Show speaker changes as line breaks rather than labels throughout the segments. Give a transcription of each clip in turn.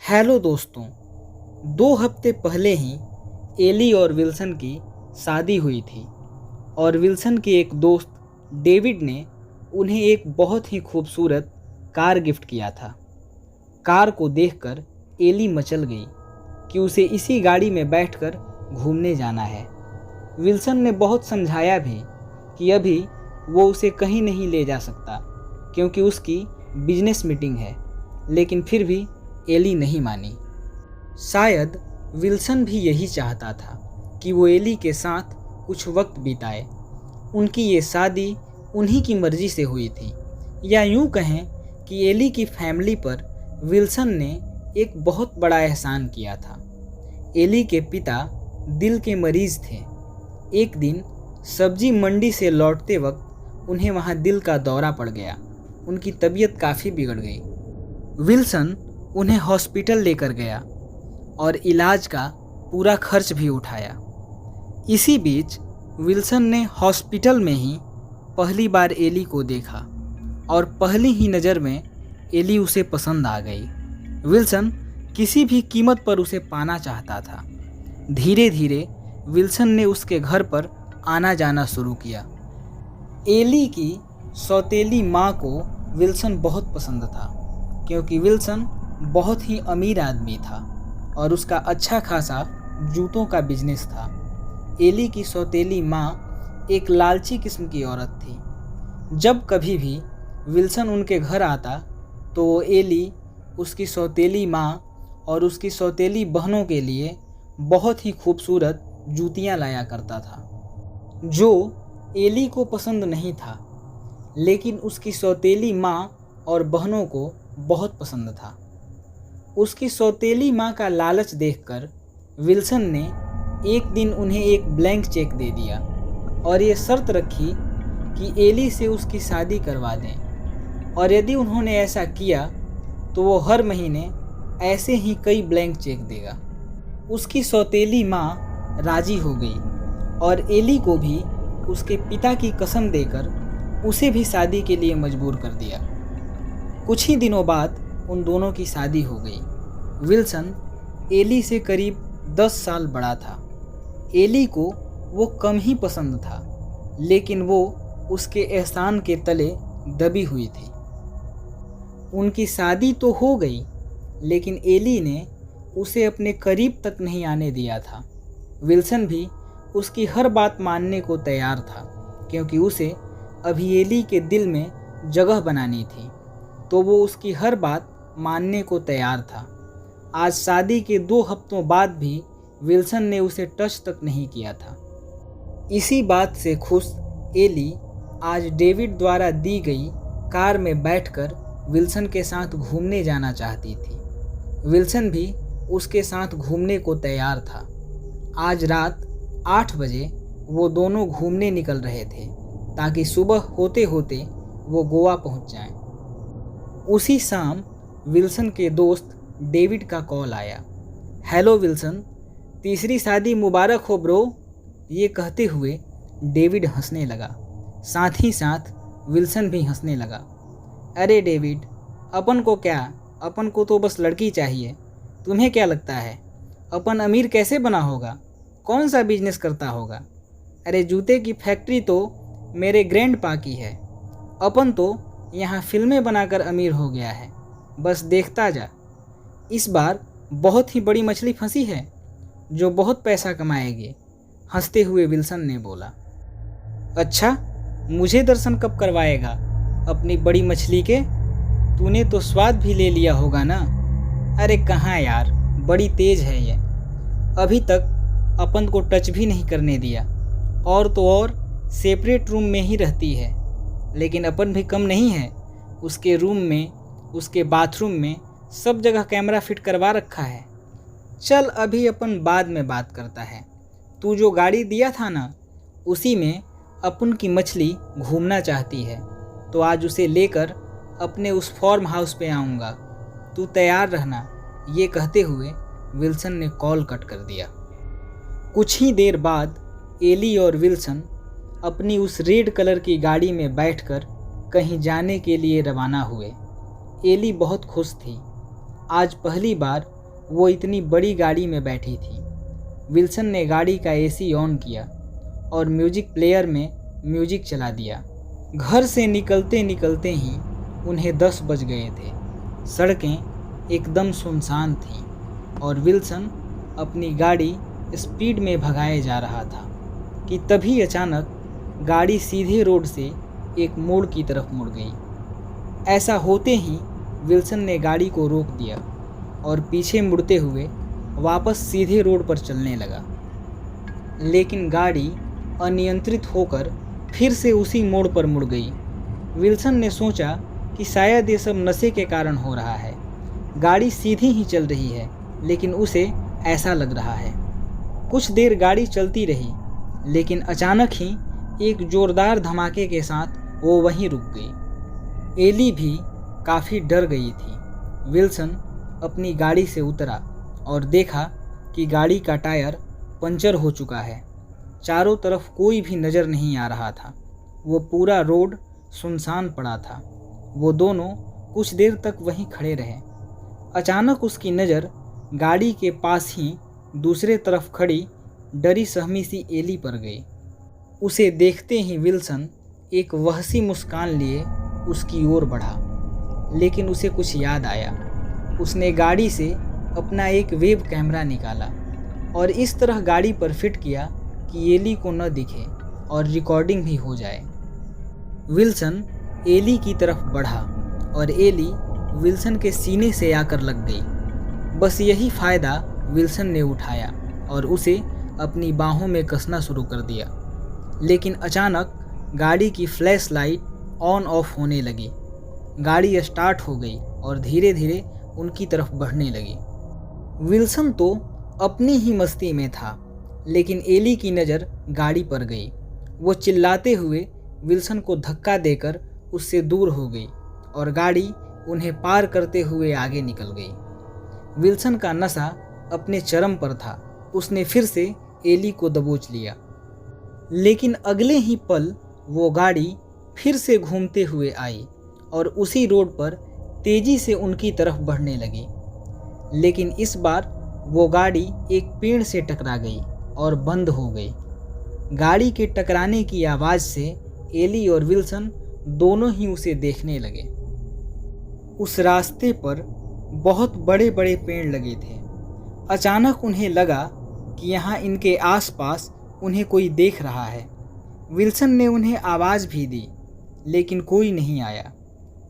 Hello दोस्तों। 2 हफ्ते पहले ही एली और विल्सन की शादी हुई थी और विल्सन के एक दोस्त डेविड ने उन्हें एक बहुत ही खूबसूरत कार गिफ्ट किया था। कार को देखकर एली मचल गई कि उसे इसी गाड़ी में बैठकर घूमने जाना है। विल्सन ने बहुत समझाया भी कि अभी वो उसे कहीं नहीं ले जा सकता क्योंकि उसकी बिजनेस मीटिंग है, लेकिन फिर भी एली नहीं मानी। शायद विल्सन भी यही चाहता था कि वो एली के साथ कुछ वक्त बिताए। उनकी ये शादी उन्हीं की मर्जी से हुई थी, या यूं कहें कि एली की फैमिली पर विल्सन ने एक बहुत बड़ा एहसान किया था। एली के पिता दिल के मरीज थे। एक दिन सब्जी मंडी से लौटते वक्त उन्हें वहां दिल का दौरा पड़ गया। उनकी तबीयत काफ़ी बिगड़ गई। विल्सन उन्हें हॉस्पिटल लेकर गया और इलाज का पूरा खर्च भी उठाया। इसी बीच विल्सन ने हॉस्पिटल में ही पहली बार एली को देखा और पहली ही नज़र में एली उसे पसंद आ गई। विल्सन किसी भी कीमत पर उसे पाना चाहता था। धीरे धीरे विल्सन ने उसके घर पर आना जाना शुरू किया। एली की सौतेली माँ को विल्सन बहुत पसंद था क्योंकि विल्सन बहुत ही अमीर आदमी था और उसका अच्छा खासा जूतों का बिजनेस था। एली की सौतेली माँ एक लालची किस्म की औरत थी। जब कभी भी विल्सन उनके घर आता तो वो एली, उसकी सौतेली माँ और उसकी सौतेली बहनों के लिए बहुत ही खूबसूरत जूतियाँ लाया करता था, जो एली को पसंद नहीं था, लेकिन उसकी सौतेली माँ और बहनों को बहुत पसंद था। उसकी सौतेली माँ का लालच देखकर विल्सन ने एक दिन उन्हें एक ब्लैंक चेक दे दिया और ये शर्त रखी कि एली से उसकी शादी करवा दें, और यदि उन्होंने ऐसा किया तो वो हर महीने ऐसे ही कई ब्लैंक चेक देगा। उसकी सौतेली माँ राजी हो गई और एली को भी उसके पिता की कसम देकर उसे भी शादी के लिए मजबूर कर दिया। कुछ ही दिनों बाद उन दोनों की शादी हो गई। विल्सन एली से करीब 10 साल बड़ा था। एली को वो कम ही पसंद था, लेकिन वो उसके एहसान के तले दबी हुई थी। उनकी शादी तो हो गई, लेकिन एली ने उसे अपने करीब तक नहीं आने दिया था। विल्सन भी उसकी हर बात मानने को तैयार था क्योंकि उसे अभी एली के दिल में जगह बनानी थी, तो वो उसकी हर बात मानने को तैयार था। आज शादी के 2 हफ्तों बाद भी विल्सन ने उसे टच तक नहीं किया था। इसी बात से खुश एली आज डेविड द्वारा दी गई कार में बैठकर विल्सन के साथ घूमने जाना चाहती थी। विल्सन भी उसके साथ घूमने को तैयार था। आज रात 8 बजे वो दोनों घूमने निकल रहे थे ताकि सुबह होते होते वो गोवा पहुंच जाएं। उसी शाम विल्सन के दोस्त डेविड का कॉल आया। हेलो विल्सन, तीसरी शादी मुबारक हो ब्रो। ये कहते हुए डेविड हंसने लगा। साथ ही साथ विल्सन भी हंसने लगा। अरे डेविड, अपन को क्या, अपन को तो बस लड़की चाहिए। तुम्हें क्या लगता है अपन अमीर कैसे बना होगा? कौन सा बिजनेस करता होगा? अरे जूते की फैक्ट्री तो मेरे ग्रैंड पा की है। अपन तो यहाँ फिल्में बनाकर अमीर हो गया है। बस देखता जा, इस बार बहुत ही बड़ी मछली फंसी है जो बहुत पैसा कमाएगी। हंसते हुए विल्सन ने बोला। अच्छा, मुझे दर्शन कब करवाएगा अपनी बड़ी मछली के? तूने तो स्वाद भी ले लिया होगा ना? अरे कहाँ यार, बड़ी तेज है ये। अभी तक अपन को टच भी नहीं करने दिया, और तो और सेपरेट रूम में ही रहती है। लेकिन अपन भी कम नहीं है। उसके रूम में, उसके बाथरूम में सब जगह कैमरा फिट करवा रखा है। चल अभी अपन बाद में बात करता है। तू जो गाड़ी दिया था ना, उसी में अपन की मछली घूमना चाहती है, तो आज उसे लेकर अपने उस फार्म हाउस पे आऊँगा। तू तैयार रहना। ये कहते हुए विल्सन ने कॉल कट कर दिया। कुछ ही देर बाद एली और विल्सन अपनी उस रेड कलर की गाड़ी में बैठकर कहीं जाने के लिए रवाना हुए। एली बहुत खुश थी। आज पहली बार वो इतनी बड़ी गाड़ी में बैठी थी। विल्सन ने गाड़ी का एसी ऑन किया और म्यूजिक प्लेयर में म्यूजिक चला दिया। घर से निकलते निकलते ही उन्हें 10 बज गए थे। सड़कें एकदम सुनसान थीं और विल्सन अपनी गाड़ी स्पीड में भगाए जा रहा था कि तभी अचानक गाड़ी सीधे रोड से एक मोड़ की तरफ मुड़ गई। ऐसा होते ही विल्सन ने गाड़ी को रोक दिया और पीछे मुड़ते हुए वापस सीधे रोड पर चलने लगा। लेकिन गाड़ी अनियंत्रित होकर फिर से उसी मोड़ पर मुड़ गई। विल्सन ने सोचा कि शायद ये सब नशे के कारण हो रहा है। गाड़ी सीधी ही चल रही है, लेकिन उसे ऐसा लग रहा है। कुछ देर गाड़ी चलती रही, लेकिन अचानक ही एक जोरदार धमाके के साथ वो वहीं रुक गई। एली भी काफ़ी डर गई थी। विल्सन अपनी गाड़ी से उतरा और देखा कि गाड़ी का टायर पंचर हो चुका है। चारों तरफ कोई भी नज़र नहीं आ रहा था। वो पूरा रोड सुनसान पड़ा था। वो दोनों कुछ देर तक वहीं खड़े रहे। अचानक उसकी नज़र गाड़ी के पास ही दूसरे तरफ खड़ी डरी सहमी सी एली पर गई। उसे देखते ही विल्सन एक वहशी मुस्कान लिए उसकी ओर बढ़ा, लेकिन उसे कुछ याद आया। उसने गाड़ी से अपना एक वेब कैमरा निकाला और इस तरह गाड़ी पर फिट किया कि एली को न दिखे और रिकॉर्डिंग भी हो जाए। विल्सन एली की तरफ बढ़ा और एली विल्सन के सीने से आकर लग गई। बस यही फ़ायदा विल्सन ने उठाया और उसे अपनी बाहों में कसना शुरू कर दिया। लेकिन अचानक गाड़ी की फ्लैश लाइट ऑन ऑफ होने लगी। गाड़ी स्टार्ट हो गई और धीरे धीरे उनकी तरफ बढ़ने लगी। विल्सन तो अपनी ही मस्ती में था, लेकिन एली की नज़र गाड़ी पर गई। वो चिल्लाते हुए विल्सन को धक्का देकर उससे दूर हो गई और गाड़ी उन्हें पार करते हुए आगे निकल गई। विल्सन का नशा अपने चरम पर था। उसने फिर से एली को दबोच लिया, लेकिन अगले ही पल वो गाड़ी फिर से घूमते हुए आई और उसी रोड पर तेजी से उनकी तरफ बढ़ने लगी। लेकिन इस बार वो गाड़ी एक पेड़ से टकरा गई और बंद हो गई। गाड़ी के टकराने की आवाज़ से एली और विल्सन दोनों ही उसे देखने लगे। उस रास्ते पर बहुत बड़े बड़े पेड़ लगे थे। अचानक उन्हें लगा कि यहाँ इनके आसपास उन्हें कोई देख रहा है। विल्सन ने उन्हें आवाज़ भी दी, लेकिन कोई नहीं आया।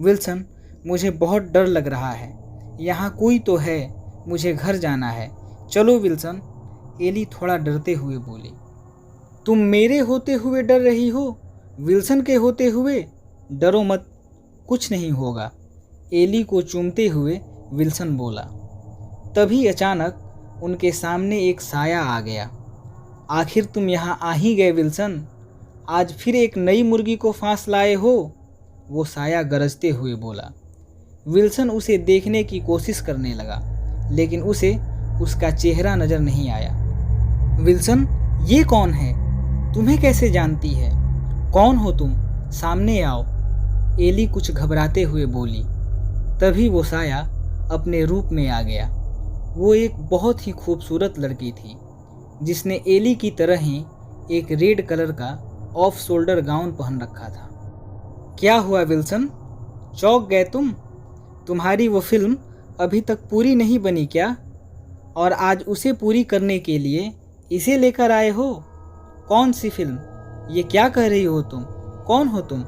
विल्सन, मुझे बहुत डर लग रहा है। यहाँ कोई तो है, मुझे घर जाना है। चलो विल्सन, एली थोड़ा डरते हुए बोली। तुम मेरे होते हुए डर रही हो? विल्सन के होते हुए? डरो मत, कुछ नहीं होगा, एली को चूमते हुए विल्सन बोला। तभी अचानक उनके सामने एक साया आ गया। आखिर तुम यहाँ आ ही गए विल्सन, आज फिर एक नई मुर्गी को फांस लाए हो, वो साया गरजते हुए बोला। विल्सन उसे देखने की कोशिश करने लगा, लेकिन उसे उसका चेहरा नज़र नहीं आया। विल्सन, ये कौन है? तुम्हें कैसे जानती है? कौन हो तुम? सामने आओ, एली कुछ घबराते हुए बोली। तभी वो साया अपने रूप में आ गया। वो एक बहुत ही खूबसूरत लड़की थी, जिसने एली की तरह ही एक रेड कलर का ऑफ शोल्डर गाउन पहन रखा था। क्या हुआ विल्सन, चौंक गए तुम? तुम्हारी वो फिल्म अभी तक पूरी नहीं बनी क्या? और आज उसे पूरी करने के लिए इसे लेकर आए हो? कौन सी फिल्म? ये क्या कह रही हो तुम? कौन हो तुम?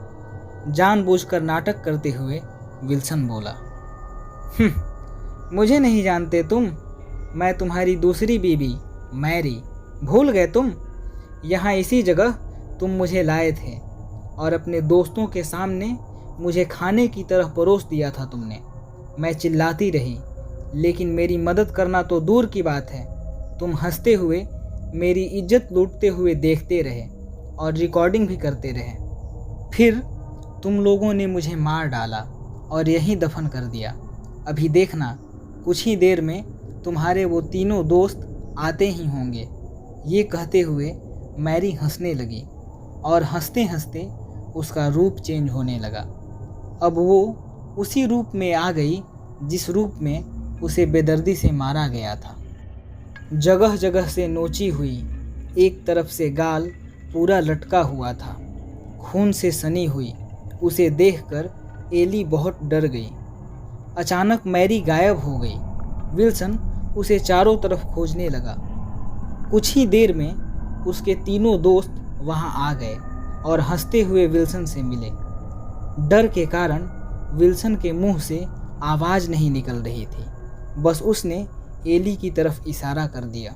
जानबूझकर नाटक करते हुए विल्सन बोला। मुझे नहीं जानते तुम? मैं तुम्हारी दूसरी बीवी मैरी। भूल गए तुम? यहाँ इसी जगह तुम मुझे लाए थे और अपने दोस्तों के सामने मुझे खाने की तरह परोस दिया था तुमने। मैं चिल्लाती रही, लेकिन मेरी मदद करना तो दूर की बात है। तुम हंसते हुए मेरी इज्जत लूटते हुए देखते रहे और रिकॉर्डिंग भी करते रहे। फिर तुम लोगों ने मुझे मार डाला और यहीं दफन कर दिया। अभी देखना, कुछ ही देर में तुम्हारे वो तीनों दोस्त आते ही होंगे। ये कहते हुए मैरी हंसने लगी और हंसते हंसते उसका रूप चेंज होने लगा। अब वो उसी रूप में आ गई जिस रूप में उसे बेदर्दी से मारा गया था। जगह जगह से नोची हुई, एक तरफ से गाल पूरा लटका हुआ था, खून से सनी हुई। उसे देखकर एली बहुत डर गई। अचानक मैरी गायब हो गई। विल्सन उसे चारों तरफ खोजने लगा। कुछ ही देर में उसके तीनों दोस्त वहां आ गए और हंसते हुए विल्सन से मिले। डर के कारण विल्सन के मुंह से आवाज़ नहीं निकल रही थी, बस उसने एली की तरफ इशारा कर दिया।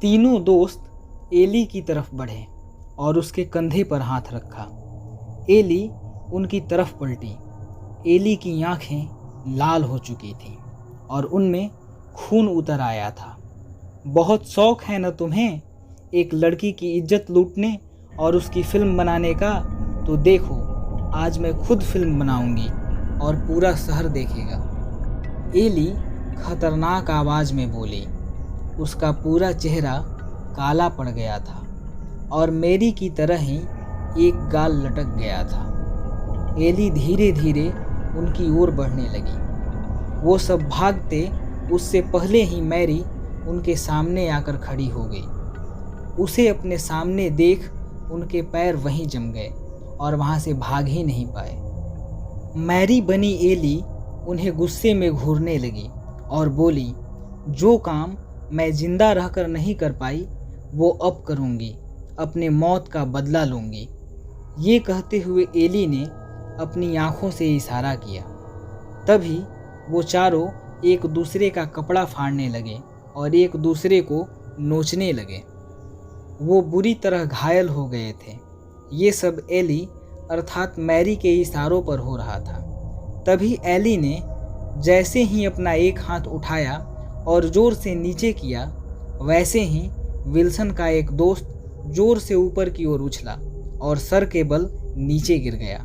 तीनों दोस्त एली की तरफ बढ़े और उसके कंधे पर हाथ रखा। एली उनकी तरफ पलटी। एली की आंखें लाल हो चुकी थीं और उनमें खून उतर आया था। बहुत शौक है न तुम्हें एक लड़की की इज्जत लूटने और उसकी फिल्म बनाने का? तो देखो, आज मैं खुद फिल्म बनाऊंगी और पूरा शहर देखेगा। एली खतरनाक आवाज़ में बोली। उसका पूरा चेहरा काला पड़ गया था और मैरी की तरह ही एक गाल लटक गया था। एली धीरे धीरे उनकी ओर बढ़ने लगी। वो सब भागते उससे पहले ही मैरी उनके सामने आकर खड़ी हो गई। उसे अपने सामने देख उनके पैर वहीं जम गए और वहाँ से भाग ही नहीं पाए। मैरी बनी एली उन्हें गुस्से में घूरने लगी और बोली, जो काम मैं जिंदा रहकर नहीं कर पाई वो अब करूँगी, अपने मौत का बदला लूँगी। ये कहते हुए एली ने अपनी आँखों से इशारा किया। तभी वो चारों एक दूसरे का कपड़ा फाड़ने लगे और एक दूसरे को नोचने लगे। वो बुरी तरह घायल हो गए थे। ये सब एली अर्थात मैरी के इशारों पर हो रहा था। तभी एली ने जैसे ही अपना एक हाथ उठाया और जोर से नीचे किया, वैसे ही विल्सन का एक दोस्त जोर से ऊपर की ओर उछला और सर के बल नीचे गिर गया।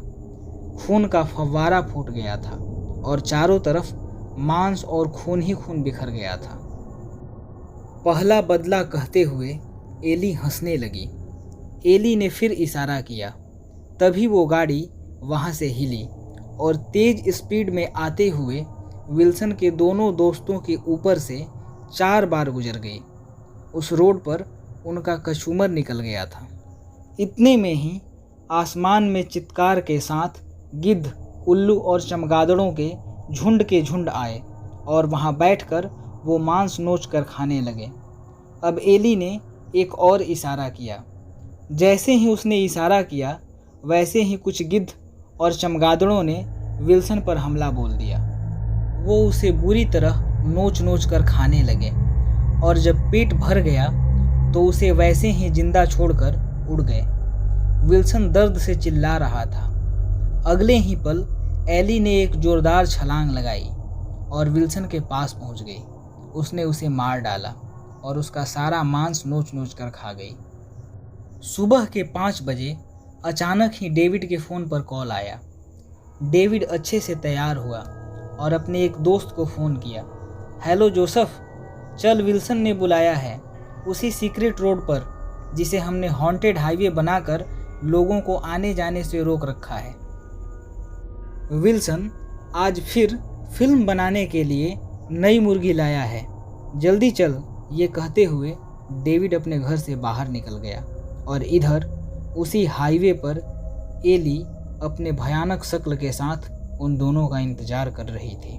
खून का फव्वारा फूट गया था और चारों तरफ मांस और खून ही खून बिखर गया था। पहला बदला कहते हुए एली हंसने लगी। एली ने फिर इशारा किया। तभी वो गाड़ी वहाँ से हिली और तेज स्पीड में आते हुए विल्सन के दोनों दोस्तों के ऊपर से 4 बार गुजर गई। उस रोड पर उनका कचूमर निकल गया था। इतने में ही आसमान में चित्कार के साथ गिद्ध, उल्लू और चमगादड़ों के झुंड आए और वहां बैठकर वो मांस नोच कर खाने लगे। अब एली ने एक और इशारा किया। जैसे ही उसने इशारा किया, वैसे ही कुछ गिद्ध और चमगादड़ों ने विल्सन पर हमला बोल दिया। वो उसे बुरी तरह नोच कर खाने लगे और जब पेट भर गया तो उसे वैसे ही जिंदा छोड़कर उड़ गए। विल्सन दर्द से चिल्ला रहा था। अगले ही पल एली ने एक जोरदार छलांग लगाई और विल्सन के पास पहुंच गई। उसने उसे मार डाला और उसका सारा मांस नोच कर खा गई। सुबह के 5 बजे अचानक ही डेविड के फ़ोन पर कॉल आया। डेविड अच्छे से तैयार हुआ और अपने एक दोस्त को फ़ोन किया। हेलो जोसेफ, चल, विल्सन ने बुलाया है, उसी सीक्रेट रोड पर जिसे हमने हॉन्टेड हाईवे बनाकर लोगों को आने जाने से रोक रखा है। विल्सन आज फिर फिल्म बनाने के लिए नई मुर्गी लाया है, जल्दी चल। ये कहते हुए डेविड अपने घर से बाहर निकल गया और इधर उसी हाईवे पर एली अपने भयानक शक्ल के साथ उन दोनों का इंतजार कर रही थी।